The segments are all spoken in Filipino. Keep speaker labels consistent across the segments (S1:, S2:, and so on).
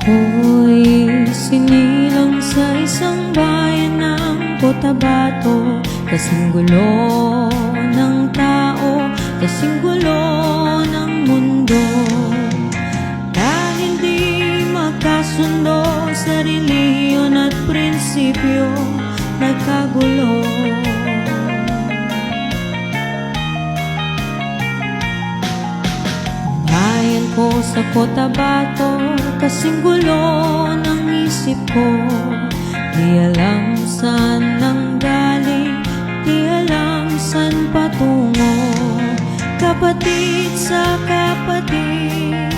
S1: Ako'y sinilang sa isang bayan ng Cotabato. Kasing gulo ng tao, kasing gulo ng mundo. Dahil di magkasundo sa reliyon at prinsipyo, nagkagulo. Bayan ko sa Cotabato, kasing gulo ng isip ko. Di alam saan nanggaling, di alam saan patungo. Kapatid sa kapatid,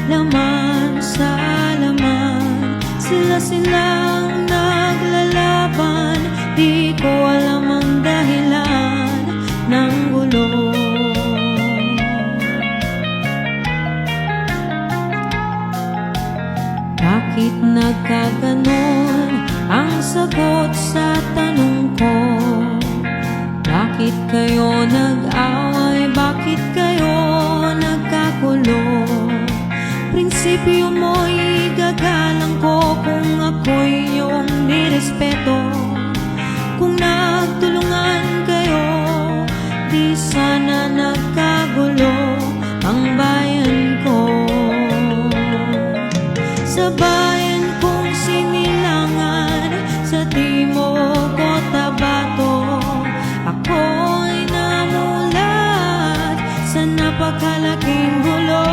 S1: laman sa laman, sila-silang naglalaban. Di ko alam ang dahilan ng gulo. Bakit nagkaganon ang sagot sa tanong ko? Bakit kayo nag-away? Bakit kayo nagkagulo? Prinsipyo mo'y igagalang ko kung ako'y iyong nirespeto. Kung nagtulungan kayo, di sana nagkagulo ang bayan ko. Sa bayan kong sinilangan sa Timog Cotabato, ako'y namulat sa napakalaking gulo.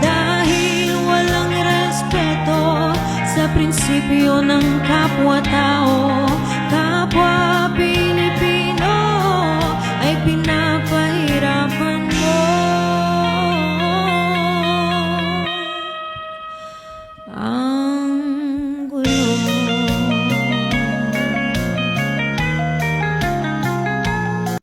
S1: Dahil walang respeto sa prinsipyo ng kapwa-tao, kapwa Pilipino ay pinapahirapan mo.